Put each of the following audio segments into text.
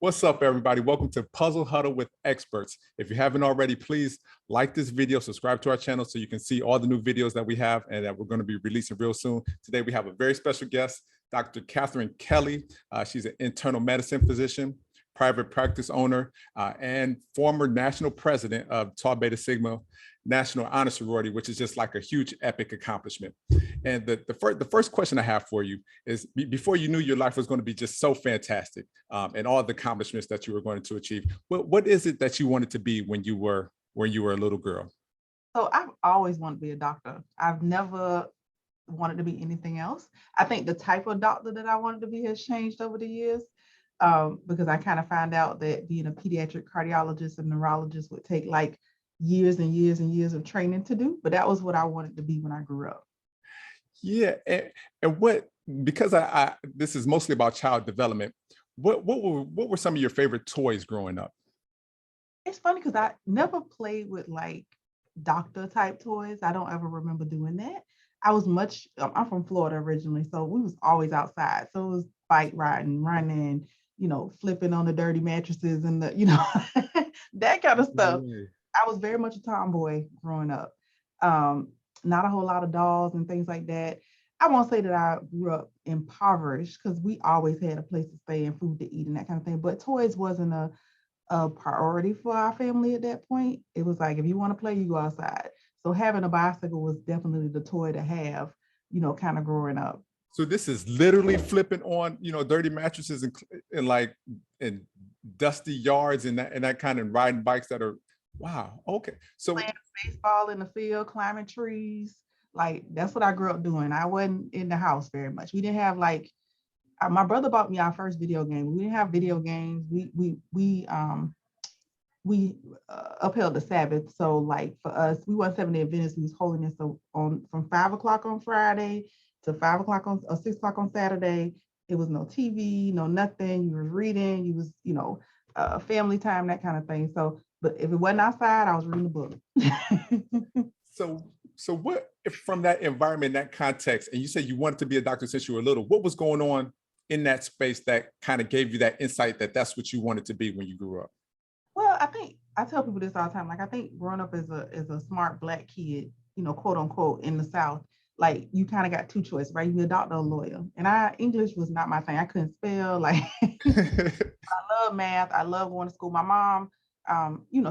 What's up, everybody? Welcome to Puzzle Huddle with Experts. If you haven't already, please like this video, subscribe to our channel so you can see all the new videos that we have and that we're going to be releasing real soon. Today, we have a very special guest, Dr. Kathryn Kelly. She's an internal medicine physician, private practice owner, and former national president of Tau Beta Sigma National Honor Sorority, which is just like a huge epic accomplishment. And the first question I have for you is, before you knew your life was going to be just so fantastic and all the accomplishments that you were going to achieve, what is it that you wanted to be when you were a little girl? So I've always wanted to be a doctor. I've never wanted to be anything else. I think the type of doctor that I wanted to be has changed over the years because I kind of found out that being a pediatric cardiologist and neurologist would take like years and years and years of training to do. But that was what I wanted to be when I grew up. Yeah, and what, because this is mostly about child development, what were some of your favorite toys growing up? It's funny because I never played with like doctor type toys. I don't ever remember doing that. I'm from Florida originally, so we was always outside. So it was bike riding, running, flipping on the dirty mattresses and that kind of stuff. Really? I was very much a tomboy growing up. Not a whole lot of dolls and things like that. I won't say that I grew up impoverished because we always had a place to stay and food to eat and that kind of thing. But toys wasn't a priority for our family at that point. It was like, if you want to play, you go outside. So having a bicycle was definitely the toy to have, kind of growing up. So this is literally flipping on, dirty mattresses and dusty yards and that kind of riding bikes that are, wow. Okay. So playing baseball in the field, climbing trees, like that's what I grew up doing. I wasn't in the house very much. We didn't have my brother bought me our first video game. We didn't have video games. We upheld the Sabbath. So like for us, we weren't Seventh-day Adventists. We was holding this from 5 o'clock on Friday to 5 o'clock or 6 o'clock on Saturday. It was no TV, no nothing. You was reading. You was family time, that kind of thing. So, but if it wasn't outside, I was reading a book. So what, from that environment, that context, and you said you wanted to be a doctor since you were little, what was going on in that space that kind of gave you that insight that that's what you wanted to be when you grew up? Well, I think I tell people this all the time. Like, I think growing up as a smart Black kid, quote unquote, in the South, like you kind of got two choices, right? You be a doctor or a lawyer. And English was not my thing. I couldn't spell. Like, I love math. I love going to school. My mom,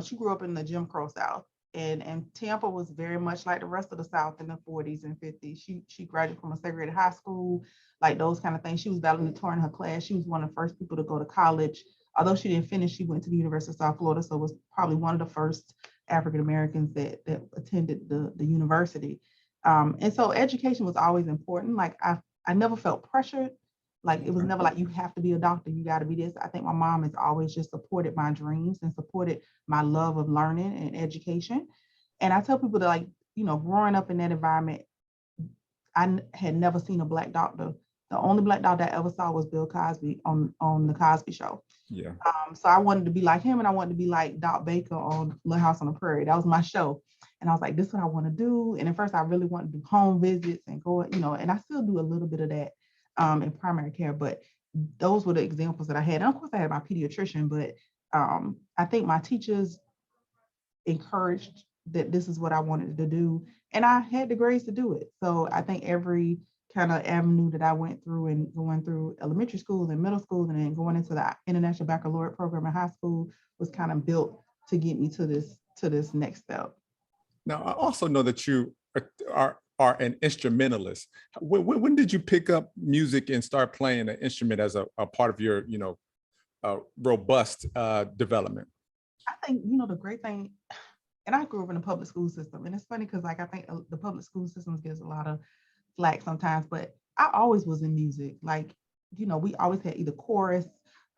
she grew up in the Jim Crow South. And Tampa was very much like the rest of the South in the 40s and 50s. She graduated from a segregated high school, like those kind of things. She was valedictorian in her class. She was one of the first people to go to college. Although she didn't finish, she went to the University of South Florida, so was probably one of the first African Americans that attended the university. And so education was always important. Like I never felt pressured. Like it was never like, you have to be a doctor, you got to be this. I think my mom has always just supported my dreams and supported my love of learning and education. And I tell people that, like, growing up in that environment, I had never seen a Black doctor. The only Black doctor I ever saw was Bill Cosby on the Cosby Show. Yeah. So I wanted to be like him, and I wanted to be like Doc Baker on Little House on the Prairie. That was my show. And I was like, this is what I want to do. And at first I really wanted to do home visits and go, and I still do a little bit of that in primary care, but those were the examples that I had. And of course I had my pediatrician, but I think my teachers encouraged that this is what I wanted to do. And I had the grades to do it. So I think every kind of avenue that I went through, and going through elementary school and middle school and then going into the International Baccalaureate program in high school was kind of built to get me to this next step. Now, I also know that you are an instrumentalist. When did you pick up music and start playing an instrument as a part of your, robust development? I think, the great thing, and I grew up in the public school system, and it's funny because like I think the public school systems gives a lot of flack sometimes, but I always was in music. Like, we always had either chorus.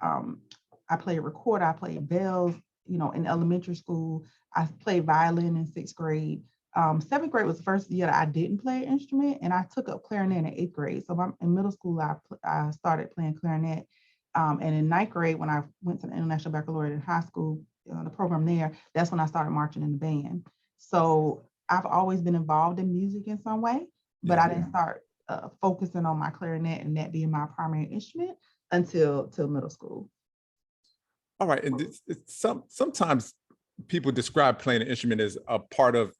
I played recorder, I played bells. In elementary school, I played violin in 6th grade. 7th grade was the first year that I didn't play an instrument, and I took up clarinet in 8th grade. So in middle school, I started playing clarinet. And in 9th grade, when I went to the International Baccalaureate in high school, the program there, that's when I started marching in the band. So I've always been involved in music in some way, but I didn't start focusing on my clarinet and that being my primary instrument until middle school. All right, and sometimes people describe playing an instrument as a part of,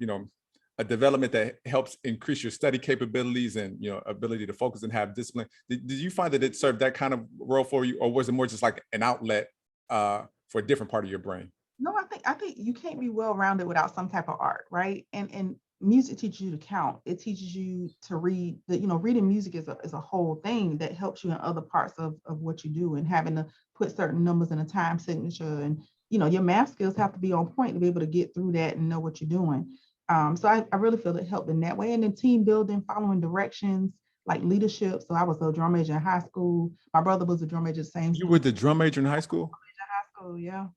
a development that helps increase your study capabilities and ability to focus and have discipline. Did you find that it served that kind of role for you, or was it more just like an outlet for a different part of your brain? No, I think you can't be well-rounded without some type of art, right? And music teaches you to count. It teaches you to read. Reading music is a whole thing that helps you in other parts of what you do, and having to put certain numbers in a time signature, and your math skills have to be on point to be able to get through that and know what you're doing. So I really feel it helped in that way. And then team building, following directions, like leadership. So I was a drum major in high school. My brother was a drum major the same You school. were the drum major in high school? High school, yeah.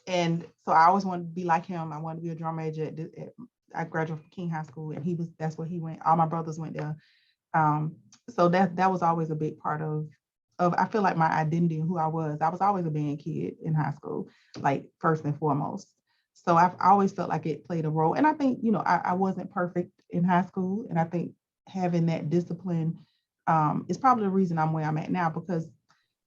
And so I always wanted to be like him. I wanted to be a drum major. I graduated from King High School, and that's where he went. All my brothers went there. So that was always a big part of I feel like my identity and who I was. I was always a band kid in high school, like first and foremost. So I've always felt like it played a role. And I think, I wasn't perfect in high school. And I think having that discipline is probably the reason I'm where I'm at now, because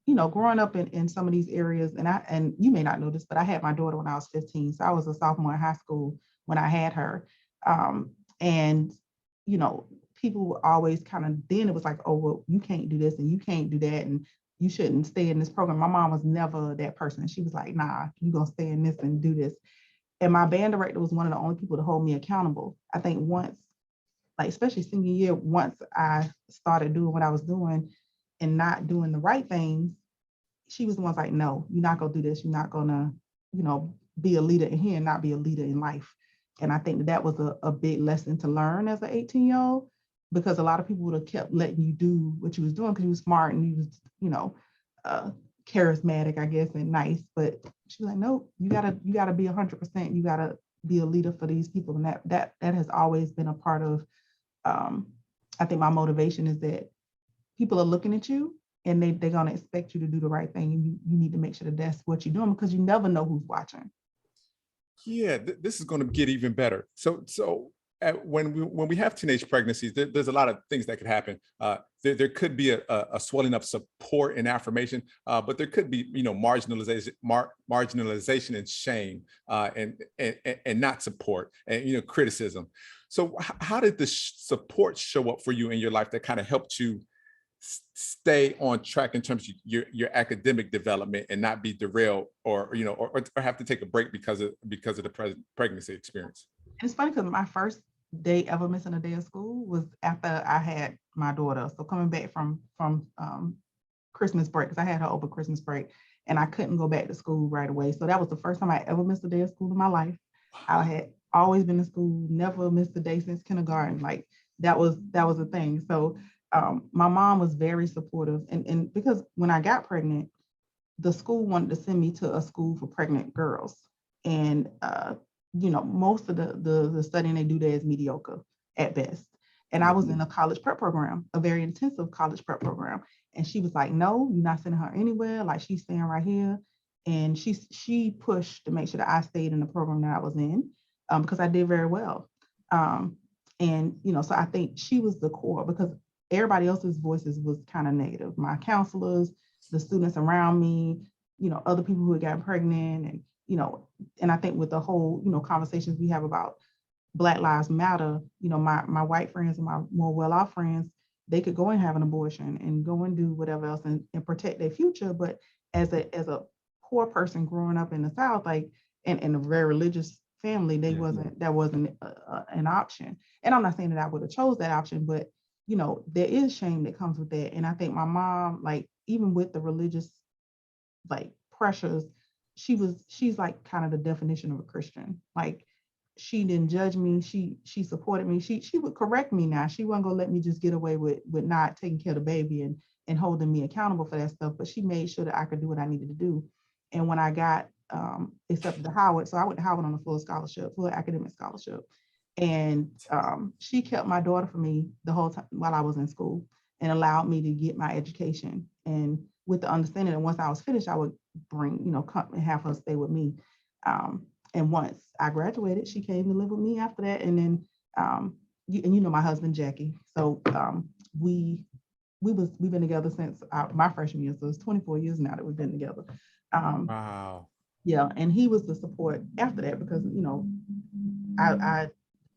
growing up in some of these areas, and you may not know this, but I had my daughter when I was 15. So I was a sophomore in high school when I had her. And, people were always then it was like, oh, well, you can't do this and you can't do that, and you shouldn't stay in this program. My mom was never that person. She was like, nah, you're going to stay in this and do this. And my band director was one of the only people to hold me accountable. I think once, like especially senior year, once I started doing what I was doing and not doing the right things, she was the one's like, no, you're not gonna do this. You're not gonna, be a leader in here and not be a leader in life. And I think that was a big lesson to learn as an 18-year-old, because a lot of people would have kept letting you do what you was doing because you was smart and you was, charismatic, I guess, and nice. But she's like, no, you gotta be 100%. You gotta be a leader for these people. And that has always been a part of, I think my motivation is that people are looking at you and they're going to expect you to do the right thing. And you need to make sure that that's what you're doing, because you never know who's watching. Yeah, this is going to get even better. So when we have teenage pregnancies, there's a lot of things that could happen. There could be a swelling of support and affirmation, but there could be marginalization and shame, and not support, and criticism. So how did the support show up for you in your life that kind of helped you stay on track in terms of your academic development and not be derailed, or have to take a break because of the pregnancy experience? And it's funny because my first day ever missing a day of school was after I had my daughter. So coming back from Christmas break, because I had her over Christmas break, and I couldn't go back to school right away. So that was the first time I ever missed a day of school in my life. I had always been in school, never missed a day since kindergarten. Like that was a thing. So my mom was very supportive, and because when I got pregnant, the school wanted to send me to a school for pregnant girls, and most of the studying they do there is mediocre at best. And I was in a college prep program, a very intensive college prep program, and she was like, "No, you're not sending her anywhere. Like she's staying right here." And she pushed to make sure that I stayed in the program that I was in, because I did very well. And so I think she was the core, because everybody else's voices was kind of negative. My counselors, the students around me, other people who had gotten pregnant, and I think with the whole, conversations we have about Black Lives Matter, my white friends and my more well-off friends, they could go and have an abortion and go and do whatever else and protect their future. But as a poor person growing up in the South, like in a very religious family, that wasn't an option. And I'm not saying that I would have chose that option, but there is shame that comes with that. And I think my mom, like, even with the religious like pressures, she's like kind of the definition of a Christian. Like she didn't judge me. She supported me. She would correct me now. She wasn't gonna let me just get away with not taking care of the baby and holding me accountable for that stuff. But she made sure that I could do what I needed to do. And when I got accepted to Howard, so I went to Howard on a full academic scholarship. And she kept my daughter for me the whole time while I was in school, and allowed me to get my education. And with the understanding that once I was finished, I would bring, come and have her stay with me. And once I graduated, she came to live with me after that. And then, my husband, Jackie. So we we've been together since my freshman year, so it's 24 years now that we've been together. Wow. Yeah, and he was the support after that because I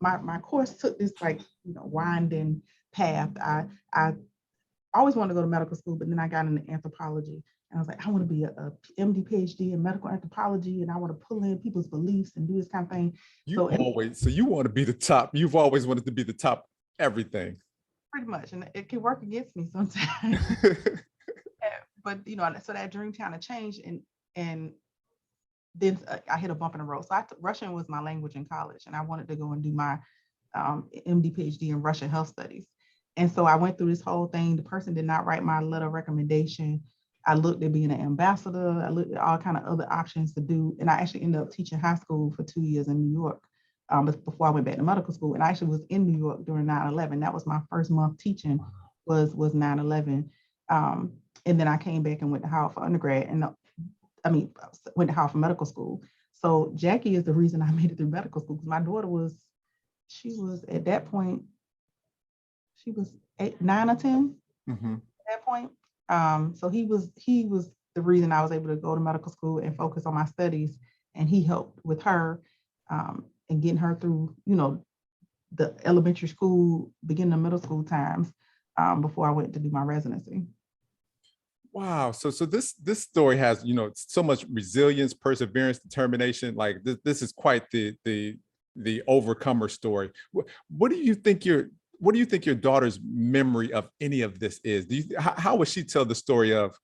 my course took this like winding path. I always wanted to go to medical school, but then I got into anthropology. And I was like, I want to be a MD, PhD in medical anthropology, and I want to pull in people's beliefs and do this kind of thing. So you want to be the top. You've always wanted to be the top everything. Pretty much, and it can work against me sometimes. But so that dream kind of changed, and then I hit a bump in the road. So Russian was my language in college, and I wanted to go and do my MD, PhD in Russian health studies. And so I went through this whole thing. The person did not write my letter of recommendation. I looked at being an ambassador. I looked at all kind of other options to do. And I actually ended up teaching high school for 2 years in New York before I went back to medical school. And I actually was in New York during 9/11. That was my first month teaching was 9/11. And then I came back and went to Howard for undergrad. And went to Howard for medical school. So Jackie is the reason I made it through medical school because my daughter she was at that point, she was 8, 9 or 10 at that point. So he was the reason I was able to go to medical school and focus on my studies. And he helped with her and getting her through, the elementary school, beginning of middle school times before I went to do my residency. Wow. So this story has, so much resilience, perseverance, determination. Like this is quite the overcomer story. What do you think your daughter's memory of any of this is? How would she tell the story of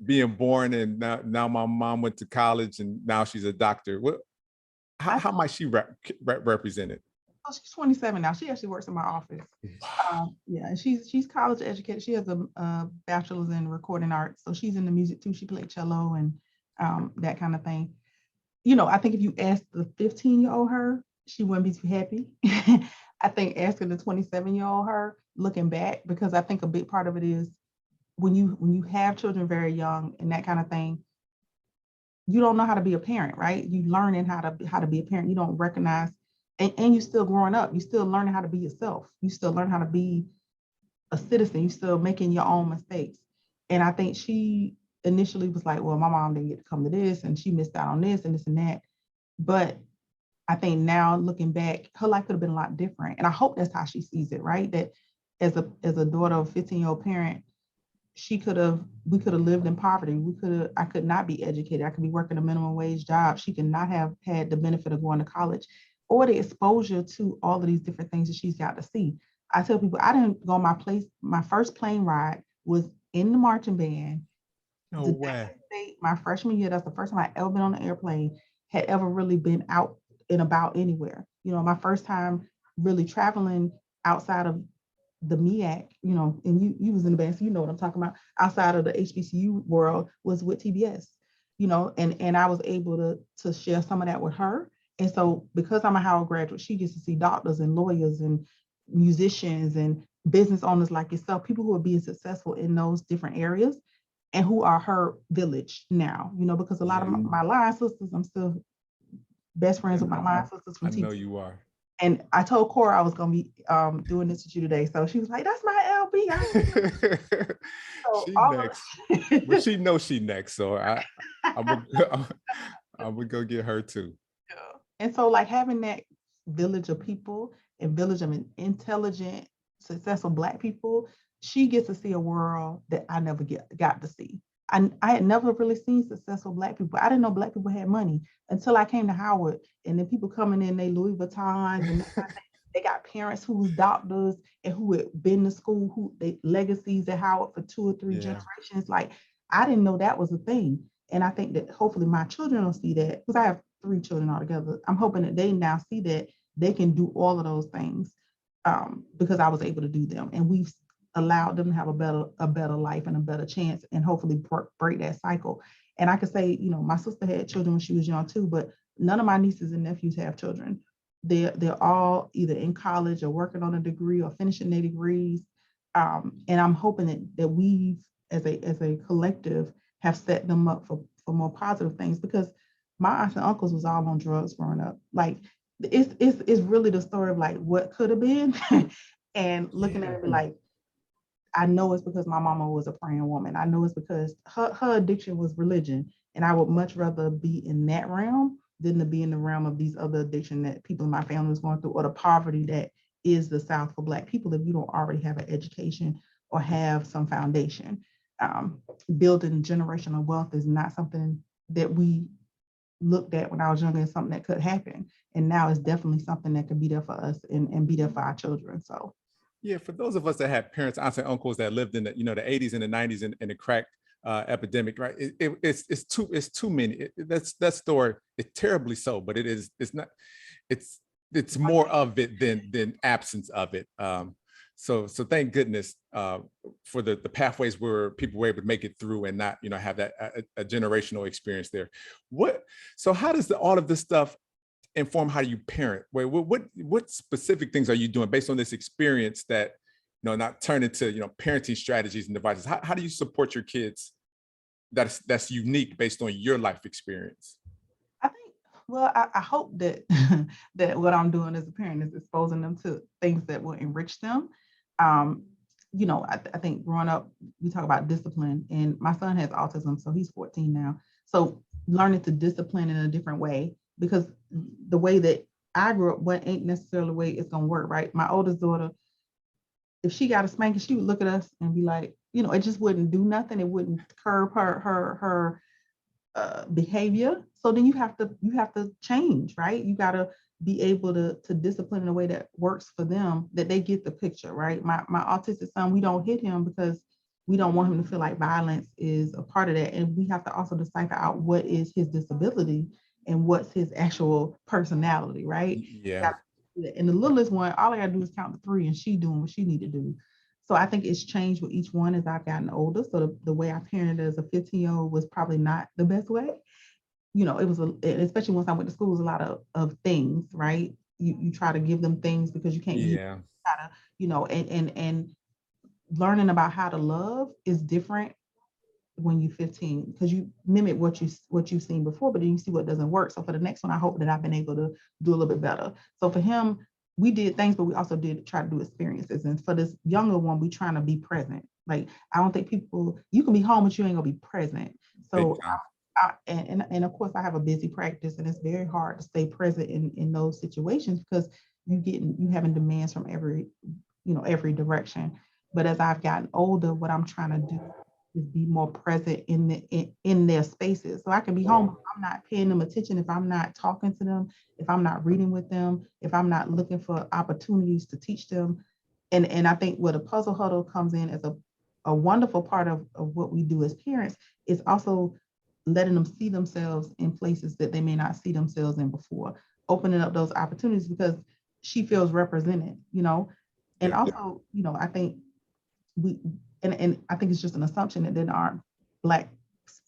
being born and now my mom went to college and now she's a doctor? How might she represent it? Oh, she's 27 now. She actually works in my office. Yeah, and she's college educated. She has a bachelor's in recording arts, so she's into music too. She played cello and that kind of thing. I think if you ask the 15-year-old her, she wouldn't be too happy. I think asking the 27-year-old her, looking back, because I think a big part of it is when you have children very young and that kind of thing, you don't know how to be a parent, right? You learning how to be a parent. You don't recognize. And you're still growing up. You're still learning how to be yourself. You still learn how to be a citizen. You're still making your own mistakes. And I think she initially was like, well, my mom didn't get to come to this and she missed out on this and this and that. But I think now looking back, her life could have been a lot different. And I hope that's how she sees it, right? That as a daughter of a 15-year-old parent, we could have lived in poverty. I could not be educated. I could be working a minimum wage job. She could not have had the benefit of going to college or the exposure to all of these different things that she's got to see. I tell people, I didn't go my first plane ride was in the marching band. No way. My freshman year, that's the first time I ever been on an airplane, had ever really been out and about anywhere. My first time really traveling outside of the MEAC, and you was in the band, so you know what I'm talking about, outside of the HBCU world was with TBS, and I was able to share some of that with her. And so because I'm a Howard graduate, she gets to see doctors and lawyers and musicians and business owners like yourself, people who are being successful in those different areas and who are her village now, because a lot of my line sisters, I'm still best friends with my line sisters from I know you are. And I told Cora I was going to be doing this with you today. So she was like, that's my LB. She next. But she knows she next. So I'm gonna go get her too. Yeah. And so like having that village of people and village of intelligent, successful Black people, she gets to see a world that I never got to see. I had never really seen successful Black people. I didn't know Black people had money until I came to Howard. And then people coming in, they Louis Vuittons, and they got parents who was doctors and who had been to school, who they legacies at Howard for 2 or 3 generations. Like, I didn't know that was a thing. And I think that hopefully my children will see that, because I have 3 children altogether. I'm hoping that they now see that they can do all of those things because I was able to do them. And we've allowed them to have a better life and a better chance, and hopefully break that cycle. And I could say, my sister had children when she was young too, but none of my nieces and nephews have children. They're all either in college or working on a degree or finishing their degrees. And I'm hoping that we as a collective have set them up for more positive things, because my aunts and uncles was all on drugs growing up. Like it's really the story of like what could have been and looking at it like, I know it's because my mama was a praying woman. I know it's because her addiction was religion. And I would much rather be in that realm than to be in the realm of these other addiction that people in my family was going through, or the poverty that is the South for Black people if you don't already have an education or have some foundation. Building generational wealth is not something that we looked at when I was younger as something that could happen. And now it's definitely something that could be there for us and be there for our children. So Yeah, for those of us that had parents, aunts, and uncles that lived in the the 80s and the 90s and the crack epidemic, right? It's too many. That story is terribly so, but it's not. It's more of it than absence of it. So thank goodness for the pathways where people were able to make it through and not have that a generational experience there. So how does all of this stuff inform how you parent? What specific things are you doing based on this experience that not turn into parenting strategies and devices? How do you support your kids that's unique based on your life experience? I think, well, I hope that that what I'm doing as a parent is exposing them to things that will enrich them. I think growing up, we talk about discipline, and my son has autism, so he's 14 now. So learning to discipline in a different way, because the way that I grew up, what ain't necessarily the way it's gonna work, right? My oldest daughter, if she got a spanking, she would look at us and be like, it just wouldn't do nothing. It wouldn't curb her behavior. So then you have to change, right? You got to be able to discipline in a way that works for them, that they get the picture, right? My autistic son, we don't hit him because we don't want him to feel like violence is a part of that. And we have to also decipher out what is his disability and what's his actual personality, right? Yeah. And the littlest one, all I gotta do is count to 3 and she doing what she need to do. So I think it's changed with each one as I've gotten older. So the way I parented as a 15-year-old was probably not the best way. It was, especially once I went to school, it was a lot of things, right? You try to give them things because you can't give, Yeah. and learning about how to love is different when you're 15, because you mimic what you've seen before, but then you see what doesn't work. So for the next one, I hope that I've been able to do a little bit better. So for him, we did things, but we also did try to do experiences. And for this younger one, we trying to be present. Like, I don't think you can be home, but you ain't gonna be present. So and of course I have a busy practice, and it's very hard to stay present in those situations because you having demands from every direction. But as I've gotten older, what I'm trying to do is be more present in their spaces. So I can be home, if I'm not paying them attention, if I'm not talking to them, if I'm not reading with them, if I'm not looking for opportunities to teach them. And I think where the puzzle huddle comes in as a wonderful part of what we do as parents is also letting them see themselves in places that they may not see themselves in before, opening up those opportunities because she feels represented, and also, I think and I think it's just an assumption that there aren't Black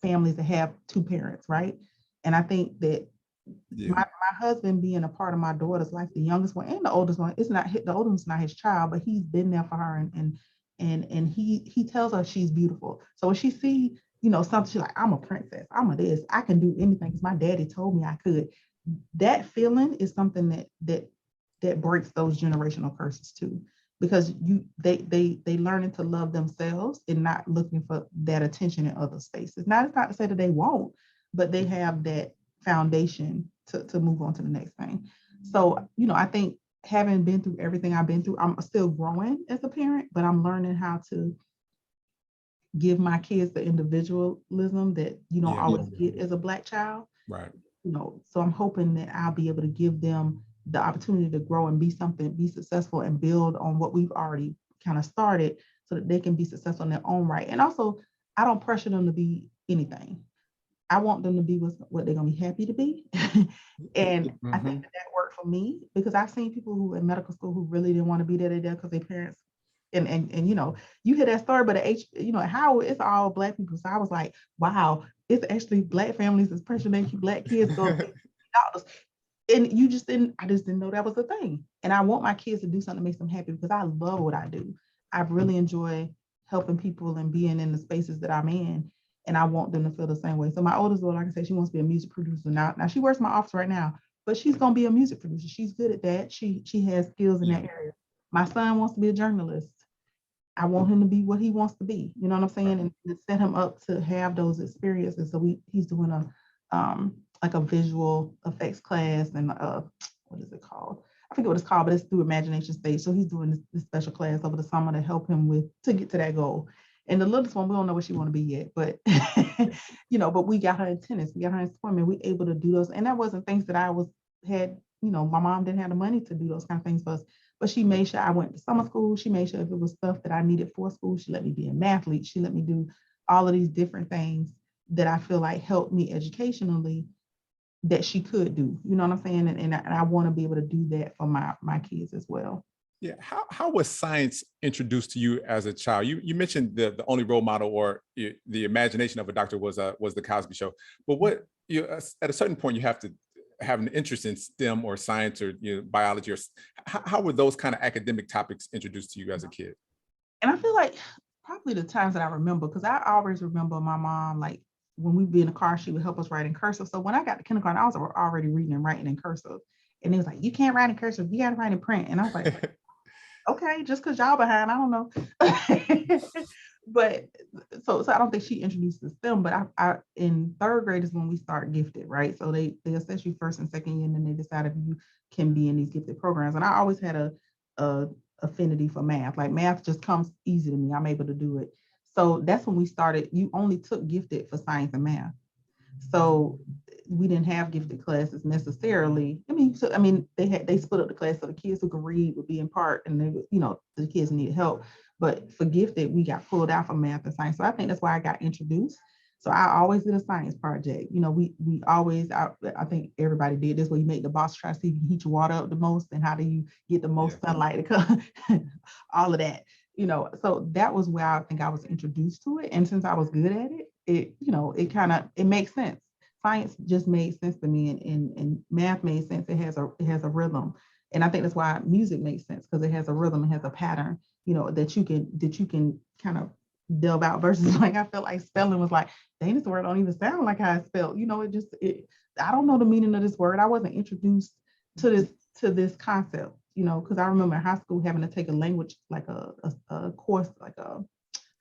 families that have 2 parents, right? And I think that my husband being a part of my daughter's life, the youngest one and the oldest one, the oldest one's not his child, but he's been there for her, and he tells her she's beautiful. So when she see, something, she's like, I'm a princess, I'm a this, I can do anything because my daddy told me I could. That feeling is something that breaks those generational curses too, because they learning to love themselves and not looking for that attention in other spaces. Now, it's not to say that they won't, but they have that foundation to move on to the next thing. So, I think having been through everything I've been through, I'm still growing as a parent, but I'm learning how to give my kids the individualism that you don't always get as a Black child. Right. So I'm hoping that I'll be able to give them the opportunity to grow and be successful and build on what we've already kind of started so that they can be successful in their own right. And also, I don't pressure them to be anything. I want them to be what they're going to be happy to be. And I think that worked for me because I've seen people who in medical school who really didn't want to be there because their parents, and you hear that story, but at Howard, it's all Black people. So I was like, wow, it's actually Black families that's pressuring Black kids go to doctors. And I just didn't know that was a thing. And I want my kids to do something that makes them happy because I love what I do. I really enjoy helping people and being in the spaces that I'm in. And I want them to feel the same way. So my oldest daughter, like I said, she wants to be a music producer now. Now she works in my office right now, but she's going to be a music producer. She's good at that. She has skills in that area. My son wants to be a journalist. I want him to be what he wants to be. You know what I'm saying? And set him up to have those experiences. So he's doing like a visual effects class and what is it called? I forget what it's called, but it's through imagination stage. So he's doing this special class over the summer to help him to get to that goal. And the littlest one, we don't know what she want to be yet, but but we got her in tennis, we got her in swimming, we able to do those. And that wasn't things that my mom didn't have the money to do those kind of things for us, but she made sure I went to summer school. She made sure if it was stuff that I needed for school, she let me be an athlete. She let me do all of these different things that I feel like helped me educationally that she could do. You know what I'm saying? And I want to be able to do that for my kids as well. Yeah. How was science introduced to you as a child? You mentioned the only role model or the imagination of a doctor was the Cosby Show. But what at a certain point you have to have an interest in STEM or science or biology, or how were those kind of academic topics introduced to you as a kid? And I feel like probably the times that I remember, because I always remember my mom, like when we'd be in the car, she would help us write in cursive. So when I got to kindergarten, I was already reading and writing in cursive. And it was like, you can't write in cursive, you got to write in print. And I was like, okay, just because y'all behind, I don't know. But so I don't think she introduced the STEM, but I in third grade is when we start gifted, right? So they assess you first and second year, and then they decide if you can be in these gifted programs. And I always had a affinity for math. Like math just comes easy to me. I'm able to do it. So that's when we started. You only took gifted for science and math. So we didn't have gifted classes necessarily. I mean, they split up the class so the kids who could read would be in part, and the kids needed help. But for gifted, we got pulled out for math and science. So I think that's why I got introduced. So I always did a science project. We always, I think everybody did this, where you make the box try to see if you can heat your water up the most, and how do you get the most sunlight to come, all of that. So that was where I think I was introduced to it. And since I was good at it, it makes sense. Science just made sense to me, and math made sense. It has a rhythm. And I think that's why music makes sense, because it has a rhythm, it has a pattern, that you can kind of delve out, versus like I felt like spelling was like, dang, this word don't even sound like how it's spelled. I don't know the meaning of this word. I wasn't introduced to this concept, because I remember in high school having to take a language, like a course,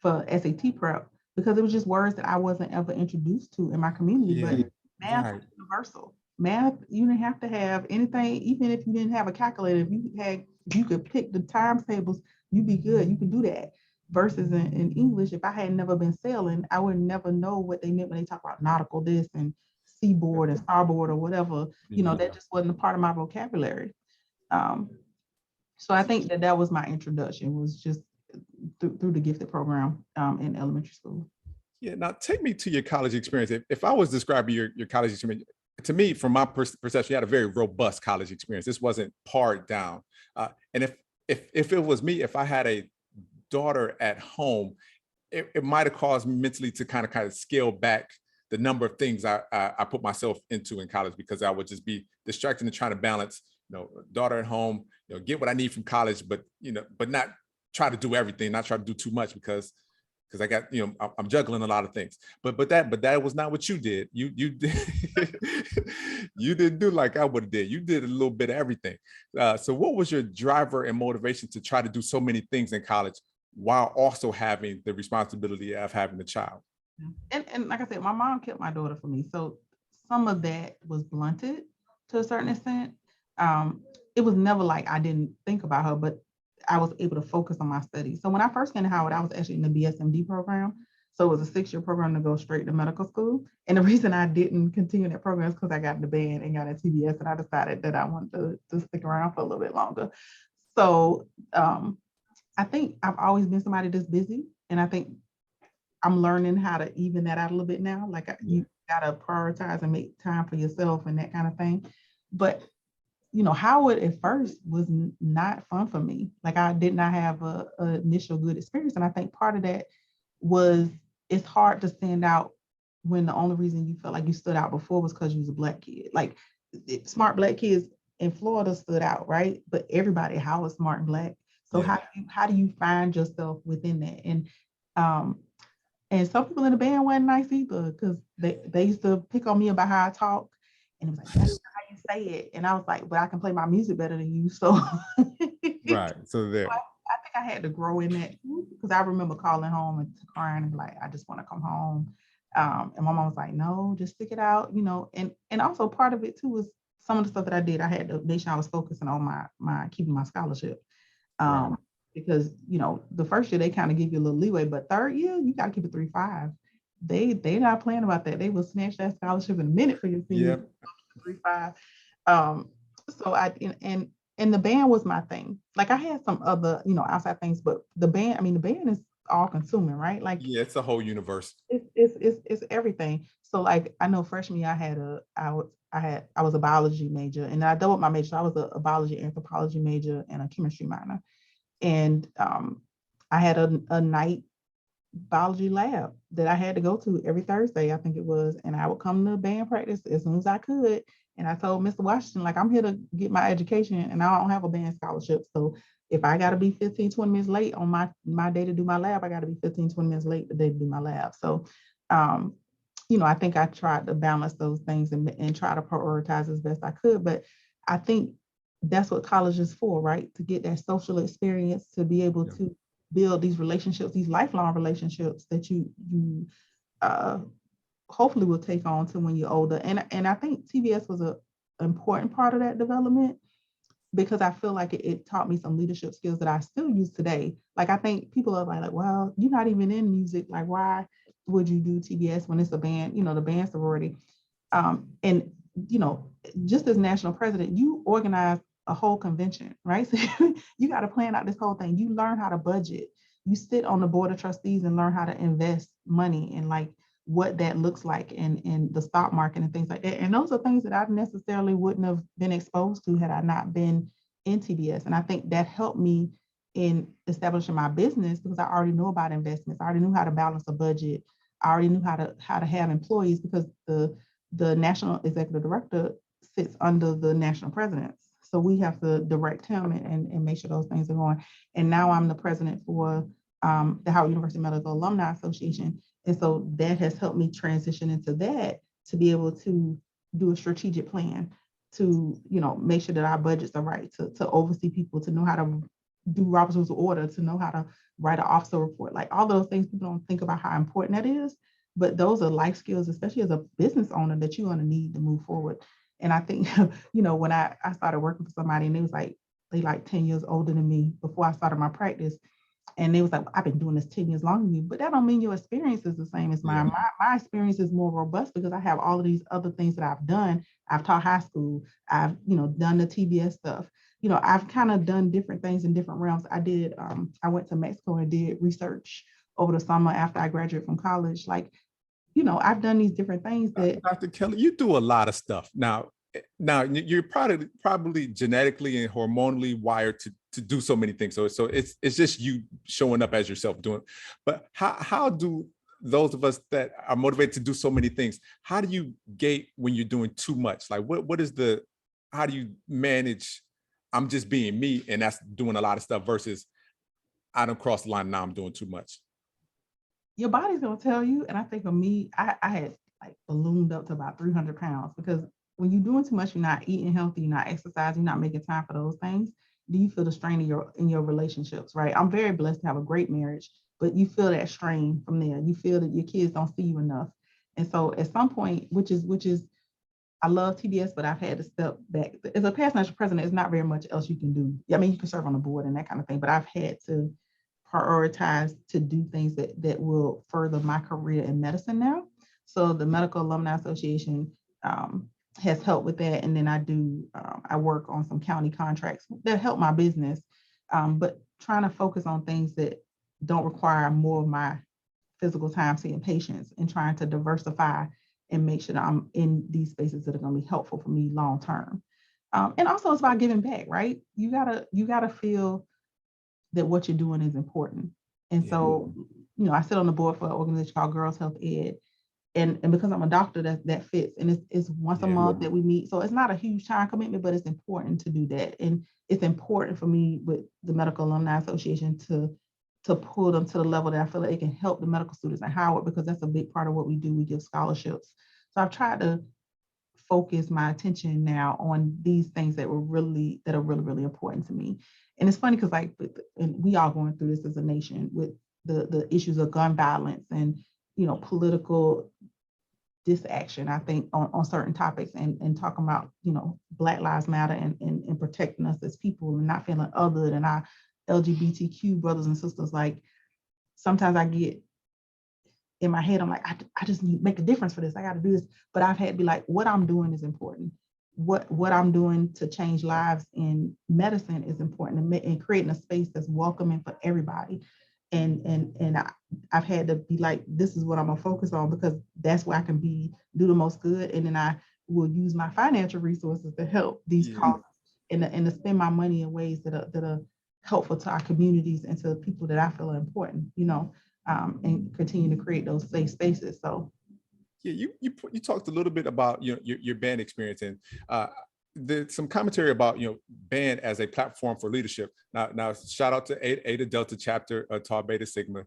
for SAT prep, because it was just words that I wasn't ever introduced to in my community. But math was universal. Math, you didn't have to have anything, even if you didn't have a calculator. If you could pick the times tables, you'd be good. You could do that. Versus in English, if I had never been sailing, I would never know what they meant when they talk about nautical this and seaboard and starboard or whatever. That just wasn't a part of my vocabulary. So I think that was my introduction, was just through the gifted program in elementary school. Yeah. Now take me to your college experience. If I was describing your college experience, to me, from my perception, you had a very robust college experience. This wasn't pared down. And if it was me, if I had a daughter at home, it might have caused me mentally to kind of scale back the number of things I put myself into in college, because I would just be distracted and trying to balance, daughter at home, get what I need from college, but not try to do everything, not try to do too much, because I got, I'm juggling a lot of things. But that was not what you did. You did you didn't do like I would have did. You did a little bit of everything. So what was your driver and motivation to try to do so many things in college, while also having the responsibility of having a child? And like I said, my mom kept my daughter for me. So some of that was blunted to a certain extent. It was never like I didn't think about her, but I was able to focus on my studies. So when I first came to Howard, I was actually in the BSMD program. So it was a 6-year program to go straight to medical school. And the reason I didn't continue that program is because I got in the band and got in TBS, and I decided that I wanted to stick around for a little bit longer. So I think I've always been somebody that's busy, and I think I'm learning how to even that out a little bit now. Like you gotta prioritize and make time for yourself and that kind of thing. But Howard at first was not fun for me. Like I did not have a initial good experience. And I think part of that was it's hard to stand out when the only reason you felt like you stood out before was because you was a Black kid. Like smart Black kids in Florida stood out, right? But everybody at Howard was smart and Black. So how do you find yourself within that? And some people in the band weren't nice either, because they used to pick on me about how I talk. And it was like, that's not how you say it. And I was like, but I can play my music better than you. So right. So there. I think I had to grow in that because I remember calling home and crying and be like, I just want to come home. And my mom was like, no, just stick it out, and also part of it too was some of the stuff that I did. I had to make sure I was focusing on my keeping my scholarship. Right. Because the first year they kind of give you a little leeway, but third year you got to keep it 3.5. They not playing about that. They will snatch that scholarship in a minute for your senior. Yep. 3.5. So and the band was my thing. Like I had some other, outside things, but the band is all consuming, right? Like Yeah, it's a whole universe. it's everything. So like I know freshman year I was a biology major and I doubled my major. So I was a biology anthropology major and a chemistry minor. And I had a night biology lab that I had to go to every Thursday, I think it was, and I would come to band practice as soon as I could. And I told Mr. Washington, like, I'm here to get my education and I don't have a band scholarship. So if I got to be 15, 20 minutes late on my day to do my lab, I got to be 15, 20 minutes late the day to do my lab. So, I think I tried to balance those things and try to prioritize as best I could. But I think that's what college is for, right? To get that social experience, to be able to build these relationships, these lifelong relationships that you hopefully will take on to when you're older. And I think TBS was an important part of that development because I feel like it taught me some leadership skills that I still use today. Like I think people are like, well, you're not even in music. Like, why would you do TBS when it's a band, the band sorority? And just as national president, you organize a whole convention, right? So you got to plan out this whole thing. You learn how to budget. You sit on the board of trustees and learn how to invest money and like what that looks like in the stock market and things like that. And those are things that I necessarily wouldn't have been exposed to had I not been in TBS. And I think that helped me in establishing my business because I already knew about investments. I already knew how to balance a budget. I already knew how to have employees because the national executive director sits under the national president. So we have to direct him and make sure those things are going. And now I'm the president for the Howard University Medical Alumni Association. And so that has helped me transition into that to be able to do a strategic plan, to make sure that our budgets are right, to oversee people, to know how to do Robert's Rules of Order, to know how to write an officer report. Like all those things, people don't think about how important that is. But those are life skills, especially as a business owner, that you're going to need to move forward. And I think, when I started working for somebody and they like 10 years older than me before I started my practice. And they was like, I've been doing this 10 years longer than you, but that don't mean your experience is the same as mine. Yeah. My experience is more robust because I have all of these other things that I've done. I've taught high school. I've, done the TBS stuff. I've kind of done different things in different realms. I went to Mexico and did research over the summer after I graduated from college. Like, I've done these different things that Dr. Kelly, you do a lot of stuff. Now you're probably genetically and hormonally wired to do so many things. So it's just you showing up as yourself doing. But how do those of us that are motivated to do so many things, how do you gate when you're doing too much? Like how do you manage, I'm just being me and that's doing a lot of stuff versus I don't cross the line, now I'm doing too much? your body's gonna tell you. And I think for me, I had like ballooned up to about 300 pounds because when you're doing too much, you're not eating healthy, you're not exercising, you're not making time for those things. Do you feel the strain in your relationships, right? I'm very blessed to have a great marriage, but you feel that strain from there. You feel that your kids don't see you enough. And so at some point, which is I love TBS, but I've had to step back. As a past national president, there's not very much else you can do. I mean, you can serve on the board and that kind of thing, but I've had to prioritize to do things that will further my career in medicine now. So the Medical Alumni Association has helped with that. And then I work on some county contracts that help my business, but trying to focus on things that don't require more of my physical time seeing patients and trying to diversify and make sure that I'm in these spaces that are going to be helpful for me long term. And also it's about giving back, right? You gotta feel that what you're doing is important. And so, I sit on the board for an organization called Girls Health Ed. And because I'm a doctor, that fits. And it's once a month that we meet. So it's not a huge time commitment, but it's important to do that. And it's important for me with the Medical Alumni Association to pull them to the level that I feel like it can help the medical students at Howard, because that's a big part of what we do. We give scholarships. So I've tried to focus my attention now on these things that are really, really important to me. And it's funny because and we all going through this as a nation with the issues of gun violence and, political disaction, I think, on certain topics, and talking about, Black Lives Matter and protecting us as people and not feeling other than our LGBTQ brothers and sisters. Like, sometimes I get in my head, I'm like, I just need to make a difference for this. I got to do this. But I've had to be like, what I'm doing is important. What I'm doing to change lives in medicine is important, and creating a space that's welcoming for everybody. And I've had to be like, this is what I'm gonna focus on, because that's where I can do the most good. And then I will use my financial resources to help these causes, and to spend my money in ways that are helpful to our communities and to people that I feel are important, and continue to create those safe spaces. So yeah, you talked a little bit about your band experience, and some commentary about band as a platform for leadership. Now shout out to Eta Delta chapter, Tau Beta Sigma.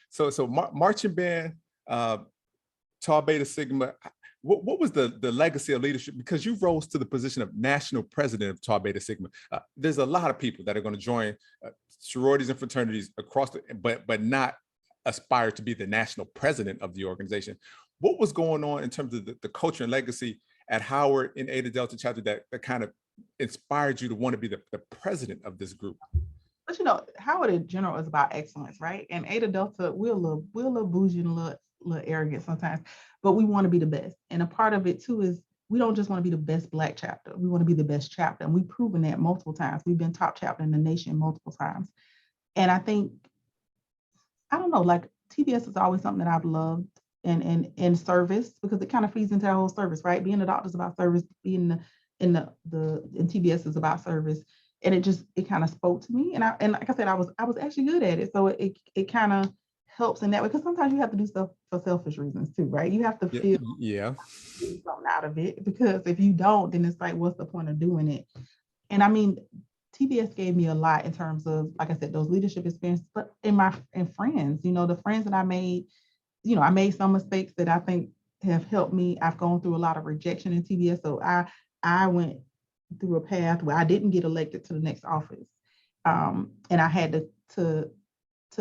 So marching band, Tau Beta Sigma. What was the legacy of leadership? Because you rose to the position of national president of Tau Beta Sigma. There's a lot of people that are going to join sororities and fraternities across but not aspire to be the national president of the organization. What was going on in terms of the culture and legacy at Howard in Eta Delta chapter that kind of inspired you to want to be the president of this group? But Howard in general is about excellence, right? And Eta Delta, we're a little bougie and a little arrogant sometimes, but we want to be the best. And a part of it too is we don't just want to be the best Black chapter. We want to be the best chapter. And we've proven that multiple times. We've been top chapter in the nation multiple times. And I think, I don't know, like TBS is always something that I've loved, and service, because it kind of feeds into our whole service, right? Being a doctor is about service, being in TBS is about service. And it kind of spoke to me. And like I said, I was actually good at it. So it kind of helps in that way, because sometimes you have to do stuff for selfish reasons too, right? You have to feel something out of it, because if you don't, then it's like, what's the point of doing it? And I mean, TBS gave me a lot in terms of, like I said, those leadership experiences, but in friends, the friends that I made, I made some mistakes that I think have helped me. I've gone through a lot of rejection in TBS. So I went through a path where I didn't get elected to the next office. And I had to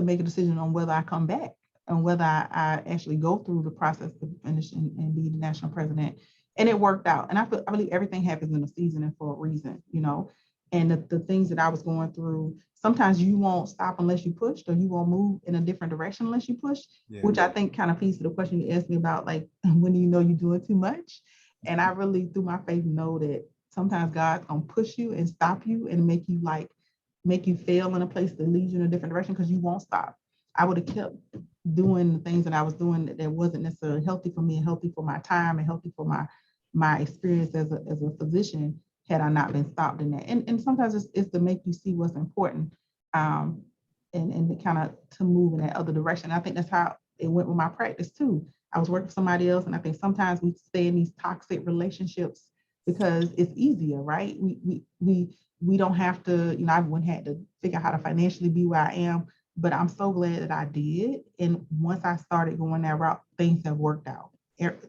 make a decision on whether I come back and whether I actually go through the process to finish and be the national president. And it worked out. And I believe everything happens in a season and for a reason, and the things that I was going through, sometimes you won't stop unless you pushed, or you won't move in a different direction unless you push, which I think kind of feeds to the question you asked me about, like, when do you know you're doing too much? And I really, through my faith, know that sometimes God's gonna push you and stop you and make you fail in a place that leads you in a different direction, because you won't stop. I would have kept doing the things that I was doing that wasn't necessarily healthy for me and healthy for my time and healthy for my experience as a physician, had I not been stopped in that. And sometimes it's to make you see what's important, and to kind of to move in that other direction. I think that's how it went with my practice too. I was working for somebody else, and I think sometimes we stay in these toxic relationships because it's easier, right? We don't have to, I wouldn't have to figure out how to financially be where I am, but I'm so glad that I did. And once I started going that route, things have worked out.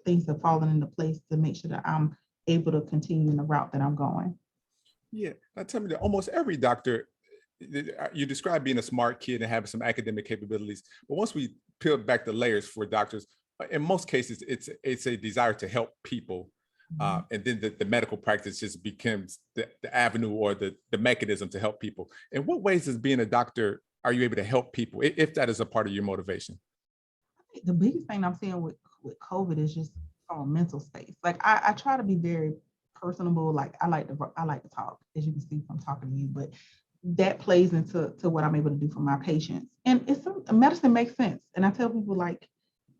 Things have fallen into place to make sure that I'm able to continue in the route that I'm going. Yeah, now tell me that almost every doctor, you describe being a smart kid and having some academic capabilities, but once we peel back the layers for doctors, in most cases, it's a desire to help people. And then the medical practice just becomes the avenue or the mechanism to help people. In what ways as being a doctor are you able to help people, if that is a part of your motivation? I think the biggest thing I'm seeing with COVID is just from a mental space. Like I try to be very personable. Like I like to talk, as you can see from talking to you, but that plays into what I'm able to do for my patients. And medicine makes sense. And I tell people, like,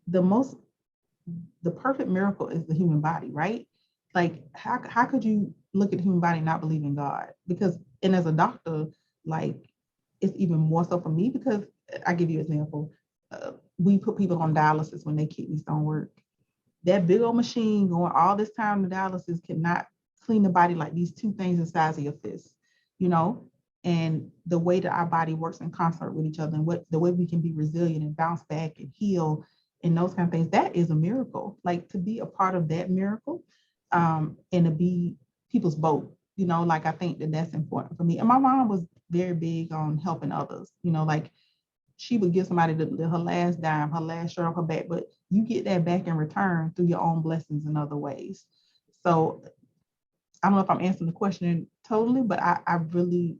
the perfect miracle is the human body, right? Like how could you look at the human body and not believe in God? And as a doctor, like, it's even more so for me, because I give you an example. We put people on dialysis when their kidneys don't work. That big old machine going all this time to dialysis cannot clean the body like these two things the size of your fist, and the way that our body works in concert with each other, and the way we can be resilient and bounce back and heal and those kind of things, that is a miracle. Like, to be a part of that miracle, and to be people's boat. Like I think that that's important for me. And my mom was very big on helping others. Like she would give somebody her last dime, her last shirt off her back, but you get that back in return through your own blessings in other ways. So I don't know if I'm answering the question totally, but I really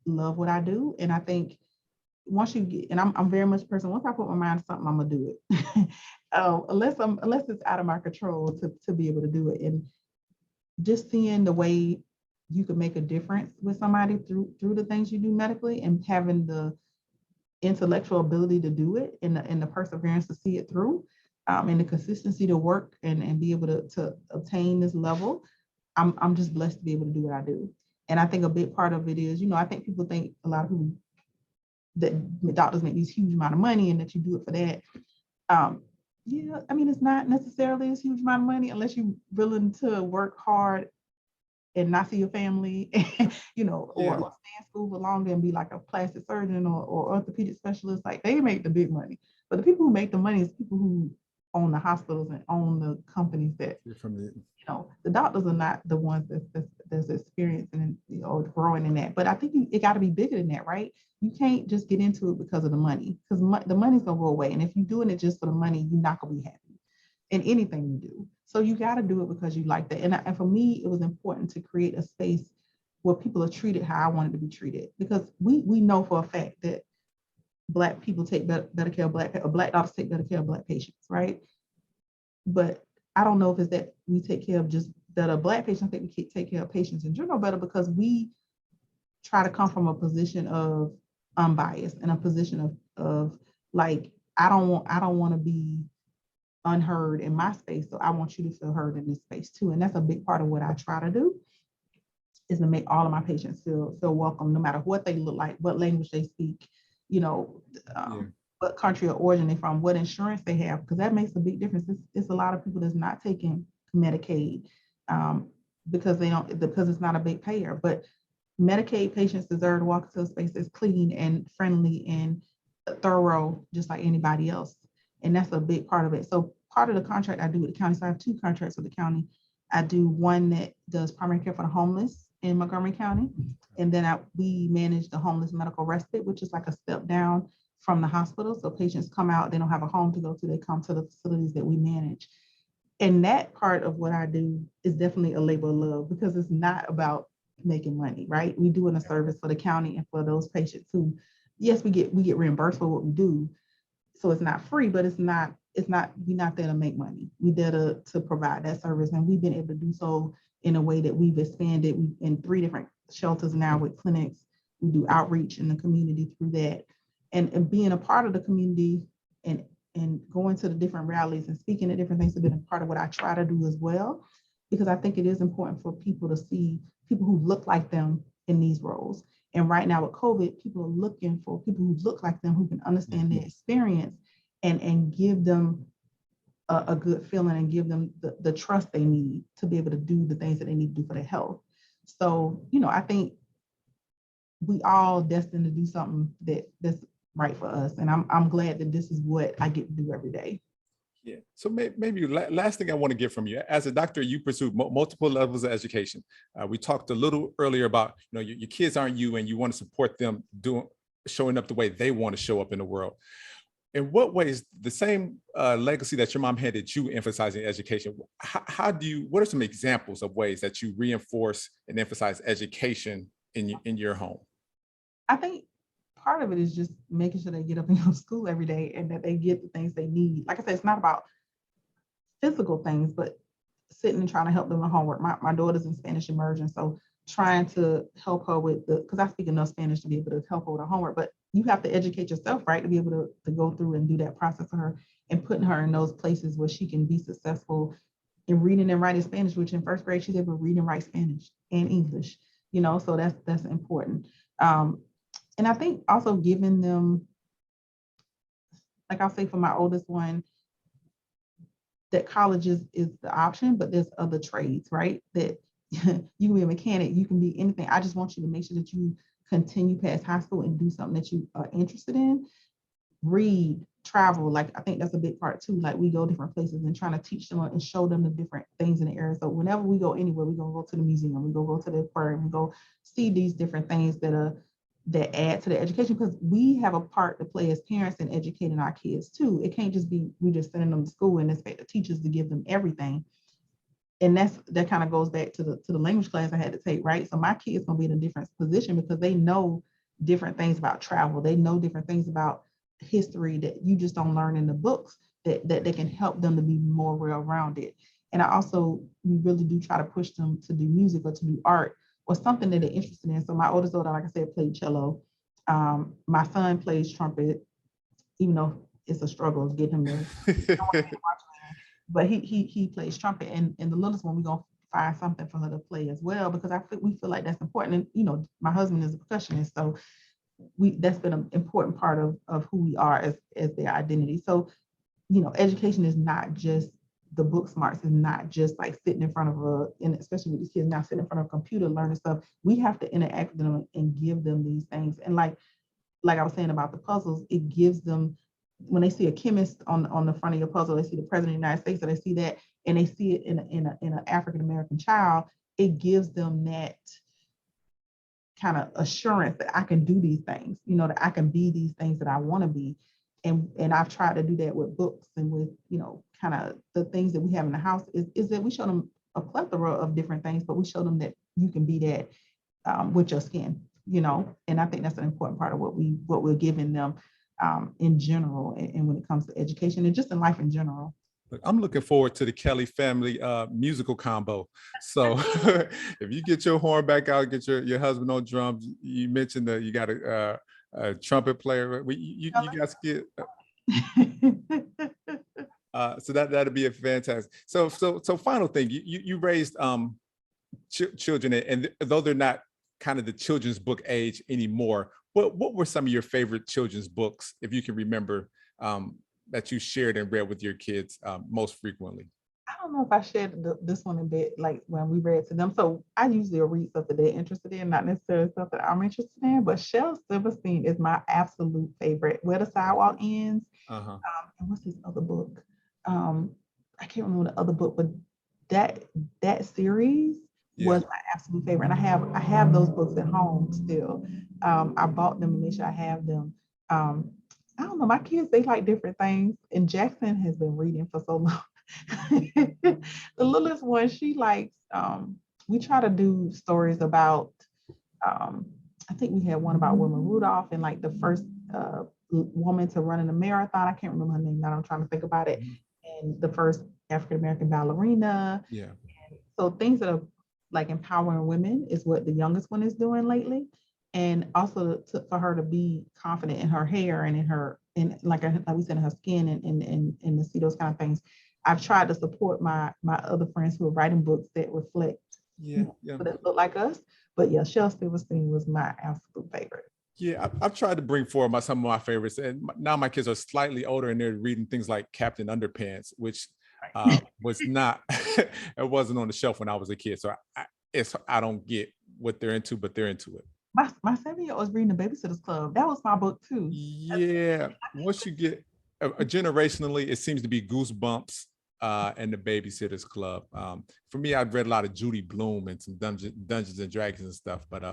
love what I do. And I think once you get, and I'm very much a person, once I put my mind to something, I'm gonna do it. Unless it's out of my control to be able to do it. And just seeing the way you can make a difference with somebody through the things you do medically, and having the intellectual ability to do it, and the perseverance to see it through, and the consistency to work and be able to obtain this level. I'm just blessed to be able to do what I do. And I think a big part of it is, I think people think, a lot of people, that doctors make these huge amount of money and that you do it for that. Yeah, I mean, it's not necessarily a huge amount of money unless you're willing to work hard and not see your family, or stay in school for longer and be like a plastic surgeon or orthopedic specialist. Like, they make the big money. But the people who make the money is people who own the hospitals and own the companies that, the doctors are not the ones that's experiencing and growing in that. But I think it got to be bigger than that, right? You can't just get into it because of the money, because the money's gonna go away. And if you're doing it just for the money, you're not gonna be happy in anything you do. So you got to do it because you like that. And for me, it was important to create a space where people are treated how I wanted to be treated, because we know for a fact that Black people take better care of Black doctors take better care of Black patients, right? But I don't know if it's that we take care of just better Black patients. I think we take care of patients in general better, because we try to come from a position of unbiased and a position of like, I don't want to be unheard in my space, so I want you to feel heard in this space too. And that's a big part of what I try to do, is to make all of my patients feel welcome, no matter what they look like, what language they speak, what country of origin they're from, what insurance they have, because that makes a big difference. It's a lot of people that's not taking Medicaid because it's not a big payer. But Medicaid patients deserve to walk into a space that's clean and friendly and thorough, just like anybody else. And that's a big part of it. So part of the contract I do with the county, so I have 2 contracts with the county. I do one that does primary care for the homeless in Montgomery County. And then we manage the homeless medical respite, which is like a step down from the hospital. So patients come out, they don't have a home to go to, they come to the facilities that we manage. And that part of what I do is definitely a labor of love, because it's not about making money, right? We doing a service for the county and for those patients who, yes, we get reimbursed for what we do. So it's not free, but we're not there to make money. We're there to provide that service. And we've been able to do so in a way that we've expanded in 3 different shelters now with clinics. We do outreach in the community through that. And being a part of the community and going to the different rallies and speaking at different things has been a part of what I try to do as well, because I think it is important for people to see people who look like them in these roles. And right now with COVID, people are looking for people who look like them, who can understand their experience and give them a good feeling and give them the trust they need to be able to do the things that they need to do for their health. So, I think we all destined to do something that's right for us. And I'm glad that this is what I get to do every day. Yeah. So maybe last thing I want to get from you, as a doctor, you pursue multiple levels of education. We talked a little earlier about, your kids aren't you, and you want to support them showing up the way they want to show up in the world. In what ways, the same legacy that your mom had that you emphasizing education, what are some examples of ways that you reinforce and emphasize education in your home? I think part of it is just making sure they get up and go to school every day and that they get the things they need. Like I said, it's not about physical things, but sitting and trying to help them with homework. My daughter's in Spanish immersion, so trying to help her with because I speak enough Spanish to be able to help her with her homework, but you have to educate yourself, right, to be able to go through and do that process for her and putting her in those places where she can be successful in reading and writing Spanish, which in 1st grade, she's able to read and write Spanish and English, so that's important. And I think also giving them, like I'll say for my oldest one, that college is the option, but there's other trades, right? That you can be a mechanic, you can be anything. I just want you to make sure that you continue past high school and do something that you are interested in. Read, travel, like I think that's a big part too. Like we go different places and trying to teach them and show them the different things in the area. So whenever we go anywhere, we gonna go to the museum, we go to the aquarium, we go see these different things that add to the education, because we have a part to play as parents in educating our kids too. It can't just be we just sending them to school and expect the teachers to give them everything. And that kind of goes back to the language class I had to take, right? So my kids gonna be in a different position because they know different things about travel. They know different things about history that you just don't learn in the books that they can help them to be more well-rounded. And we really do try to push them to do music or to do art or something that they're interested in. So my oldest daughter, like I said, played cello. My son plays trumpet, even though it's a struggle to get him to but he plays trumpet, and the littlest one, we're gonna find something for her to play as well, because we feel like that's important. And my husband is a percussionist, so that's been an important part of who we are as their identity. So education is not just the book smarts, is not just like sitting in front of and especially with these kids now sitting in front of a computer learning stuff. We have to interact with them and give them these things. And like I was saying about the puzzles, it gives them, when they see a chemist on the front of your puzzle, they see the president of the United States, so they see that, and they see it in an African American child, it gives them that kind of assurance that I can do these things, that I can be these things that I want to be. And I've tried to do that with books and with, kind of the things that we have in the house is that we show them a plethora of different things, but we show them that you can be that with your skin, and I think that's an important part of what we're giving them in general, and when it comes to education and just in life in general. I'm looking forward to the Kelly family musical combo. So if you get your horn back out, get your husband on drums. You mentioned that you got a trumpet player. You guys get. So that'd be a fantastic. So final thing, you raised children, and though they're not kind of the children's book age anymore, what were some of your favorite children's books, if you can remember, that you shared and read with your kids most frequently? I don't know if I shared this one a bit, like when we read to them. So I usually read stuff that they're interested in, not necessarily stuff that I'm interested in. But Shel Silverstein is my absolute favorite. Where the Sidewalk Ends. And what's his other book? I can't remember the other book, but that series was my absolute favorite. And I have those books at home still. I bought them and make sure I have them. I don't know, my kids, they like different things. And Jackson has been reading for so long. The littlest one, she likes, we try to do stories about, I think we had one about Wilma Rudolph and like the first woman to run in a marathon. I can't remember her name now, I'm trying to think about it. And the first African-American ballerina. Yeah. And so things that are like empowering women is what the youngest one is doing lately. And also for her to be confident in her hair and in like we said, in her skin and to see those kind of things. I've tried to support my other friends who are writing books that reflect that look like us. But yeah, Shel Silverstein was my absolute favorite. Yeah, I've tried to bring forward some of my favorites, and now my kids are slightly older and they're reading things like Captain Underpants, which was not, it wasn't on the shelf when I was a kid. So I don't get what they're into, but they're into it. My 7-year-old was reading The Babysitter's Club. That was my book too. Yeah, once you get generationally, it seems to be Goosebumps and The Babysitter's Club. For me, I've read a lot of Judy Blume and some Dungeons and Dragons and stuff, but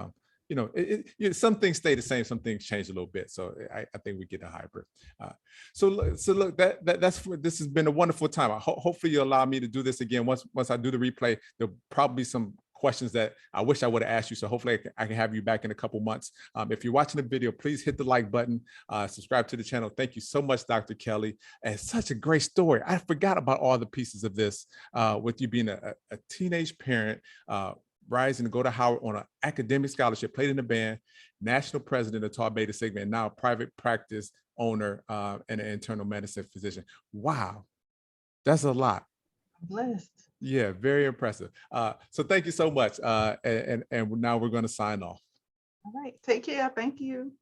some things stay the same, some things change a little bit. So I think we get a hybrid. So look, this has been a wonderful time. Hopefully you'll allow me to do this again. Once I do the replay, there'll probably be some questions that I wish I would have asked you. So hopefully I can have you back in a couple months. If you're watching the video, please hit the like button, subscribe to the channel. Thank you so much, Dr. Kelly. And such a great story. I forgot about all the pieces of this with you being a teenage parent, rising to go to Howard on an academic scholarship, played in the band, national president of Tau Beta Sigma, and now a private practice owner and an internal medicine physician. Wow, that's a lot. I'm blessed. Yeah, very impressive. So thank you so much. And now we're going to sign off. All right, take care. Thank you.